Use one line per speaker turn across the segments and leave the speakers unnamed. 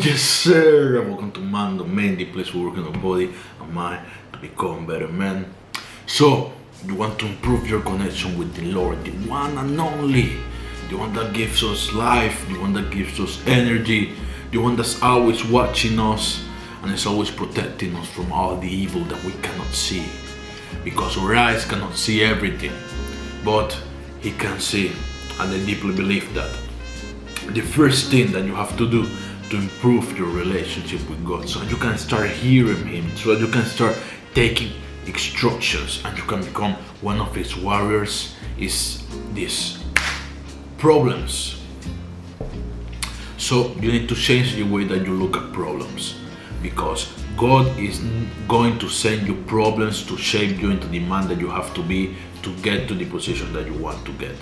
Yes, sir. Welcome to Man Domain, the place we work on the body and mind to become better men. So, you want to improve your connection with the Lord, the one and only, the one that gives us life, the one that gives us energy, the one that's always watching us and is always protecting us from all the evil that we cannot see. Because our eyes cannot see everything, but He can see. And I deeply believe that the first thing that you have to do to improve your relationship with God, so you can start hearing Him, so you can start taking instructions and you can become one of His warriors, is these problems. So you need to change the way that you look at problems, because God is going to send you problems to shape you into the man that you have to be to get to the position that you want to get.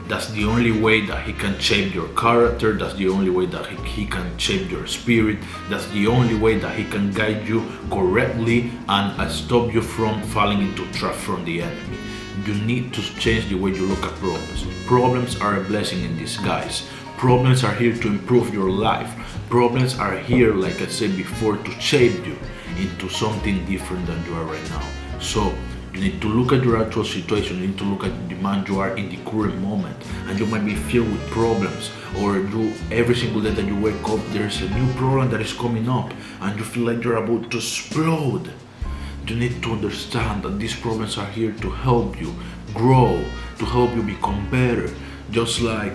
That's the only way that He can shape your character. That's the only way that he can shape your spirit. That's the only way that He can guide you correctly and stop you from falling into trap from the enemy. You need to change the way you look at problems. Problems are a blessing in disguise. Problems are here to improve your life. Problems are here, like I said before, to shape you into something different than you are right now. So you need to look at your actual situation. You need to look at the man you are in the current moment. And you might be filled with problems, or every single day that you wake up, there's a new problem that is coming up and you feel like you're about to explode. You need to understand that these problems are here to help you grow, to help you become better. Just like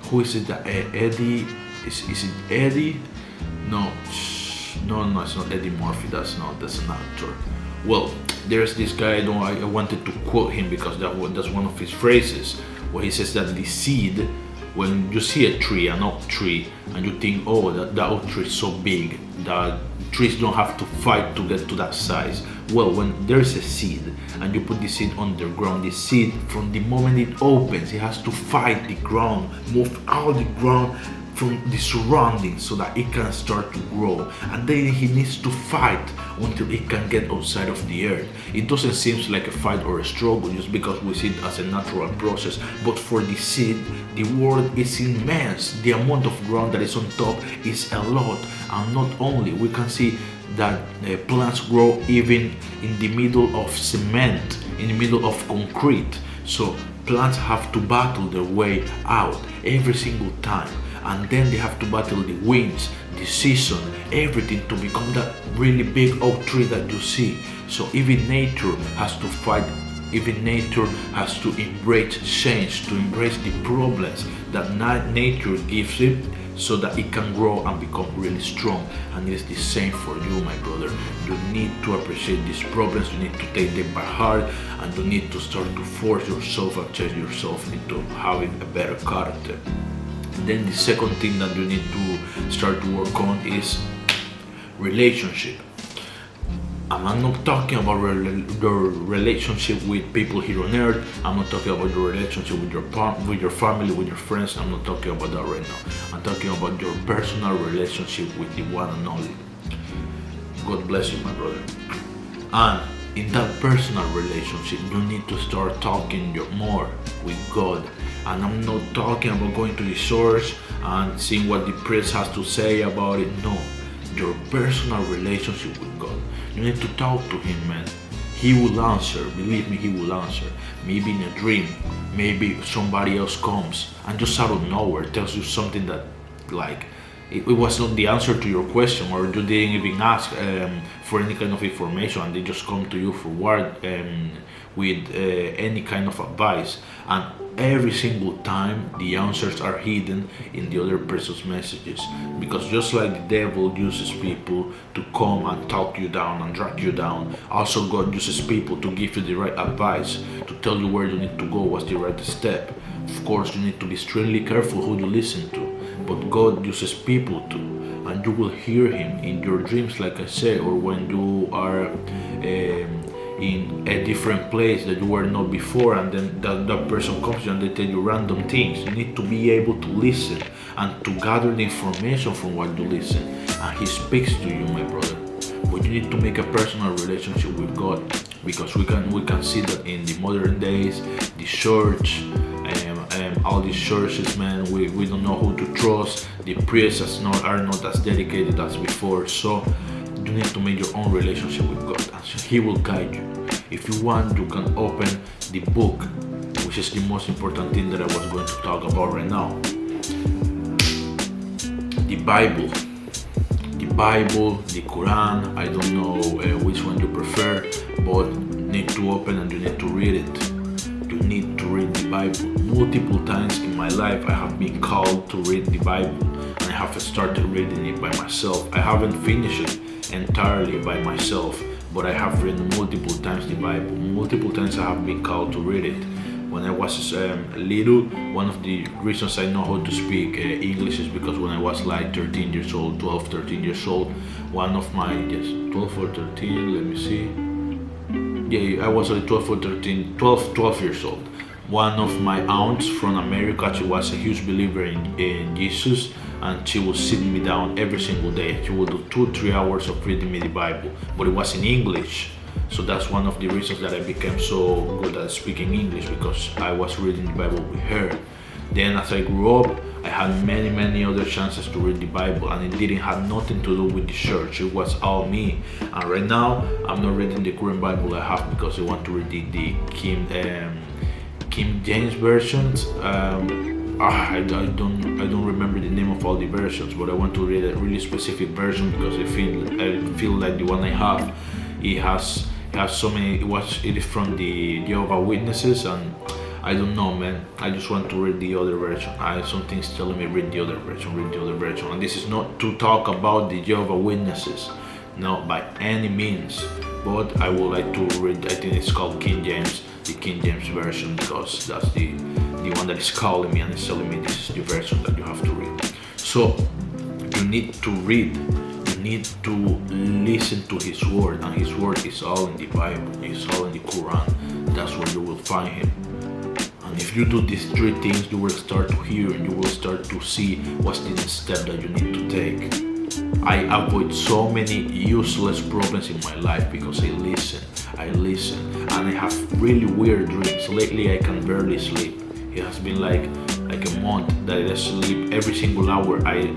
who is it that Eddie is it Eddie? No, it's not Eddie Murphy. That's an actor. Well, there's this guy. I wanted to quote him because that's one of his phrases, where he says that the seed, when you see a tree, an oak tree, and you think, oh, that oak tree is so big that trees don't have to fight to get to that size. Well, when there's a seed and you put the seed underground, the seed, from the moment it opens, it has to fight the ground, move all the ground from the surroundings so that it can start to grow, and then he needs to fight until it can get outside of the earth. It doesn't seem like a fight or a struggle just because we see it as a natural process, but for the seed, the world is immense. The amount of ground that is on top is a lot, and not only we can see that plants grow even in the middle of cement, in the middle of concrete. So plants have to battle their way out every single time, and then they have to battle the winds, the season, everything to become that really big oak tree that you see. So even nature has to fight. Even nature has to embrace change, to embrace the problems that nature gives it, so that it can grow and become really strong. And it is the same for you, my brother. You need to appreciate these problems. You need to take them by heart, and you need to start to force yourself and change yourself into having a better character. Then the second thing that you need to start to work on is relationship. And I'm not talking about your relationship with people here on earth. I'm not talking about your relationship with your family, with your friends. I'm not talking about that right now. I'm talking about your personal relationship with the one and only. God bless you, my brother. And in that personal relationship, you need to start talking more with God. And I'm not talking about going to the source and seeing what the priest has to say about it. No, your personal relationship with God. You need to talk to Him, man. He will answer. Believe me, He will answer. Maybe in a dream, maybe somebody else comes and just out of nowhere tells you something that, like, it was not the answer to your question, or you didn't even ask for any kind of information, and they just come to you for with any kind of advice. And every single time the answers are hidden in the other person's messages, because just like the devil uses people to come and talk you down and drag you down, also God uses people to give you the right advice, to tell you where you need to go, what's the right step. Of course, you need to be extremely careful who you listen to, but God uses people too, and you will hear Him in your dreams, like I said, or when you are in a different place that you were not before, and then that person comes to you and they tell you random things. You need to be able to listen and to gather the information from what you listen, and He speaks to you, my brother. But you need to make a personal relationship with God, because we can see that in the modern days, the church, all all these churches, man, we don't know who to trust. The priests are not as dedicated as before. So you need to make your own relationship with God, and He will guide you. If you want, you can open the book, which is the most important thing that I was going to talk about right now. The Bible, the Quran. I don't know which one you prefer, but you need to open and you need to read it. You need to read the Bible. Multiple times in my life I have been called to read the Bible, and I have started reading it by myself. I haven't finished it entirely by myself, but I have read multiple times the Bible. Multiple times I have been called to read it. When I was little, one of the reasons I know how to speak English is because when I was like 13 years old, 12, 13 years old, one of my, 12 or 13, let me see. Yeah, I was like 12 or 13, 12 years old. One of my aunts from America, she was a huge believer in Jesus, and she would sit me down every single day. She would do 2-3 hours of reading me the Bible, but it was in English. So that's one of the reasons that I became so good at speaking English, because I was reading the Bible with her. Then as I grew up, I had many other chances to read the Bible, and it didn't have nothing to do with the church. It was all me. And right now, I'm not reading the current Bible I have because I want to read the King James versions. I don't remember the name of all the versions, but I want to read a really specific version because I feel like the one I have, it has so many. It is from the Jehovah's Witnesses, and I don't know, man. I just want to read the other version. Something's telling me read the other version. And this is not to talk about the Jehovah's Witnesses, no, by any means. But I would like to read. I think it's called King James, the King James version, because that's the one that is calling me and is telling me this is the version that you have to read. So you need to read. You need to listen to His word, and His word is all in the Bible. It's all in the Quran. That's where you will find Him. And if you do these 3 things, you will start to hear and you will start to see what's the next step that you need to take. I avoid so many useless problems in my life because I listen, and I have really weird dreams. Lately, I can barely sleep. It has been like a month that I sleep every single hour. What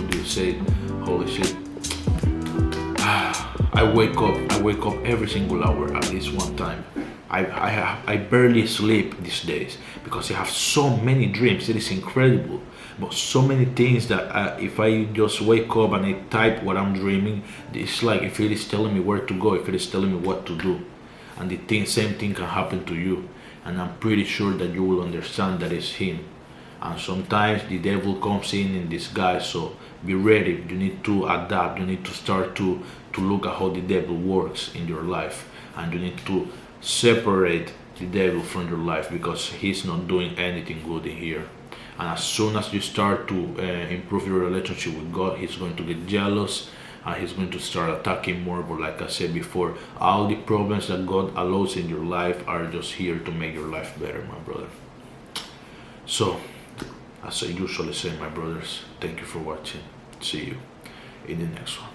do you say? Holy shit. I wake up every single hour at least one time. I barely sleep these days because I have so many dreams. It is incredible, but so many things that if I just wake up and I type what I'm dreaming, it's like if it is telling me where to go, if it is telling me what to do, and same thing can happen to you. And I'm pretty sure that you will understand that it's Him. And sometimes the devil comes in disguise, so be ready. You need to adapt. You need to start to look at how the devil works in your life, and you need to separate the devil from your life because he's not doing anything good in here. And as soon as you start to improve your relationship with God, He's going to get jealous and He's going to start attacking more. But like I said before, all the problems that God allows in your life are just here to make your life better, my brother. So, as I usually say, my brothers, thank you for watching. See you in the next one.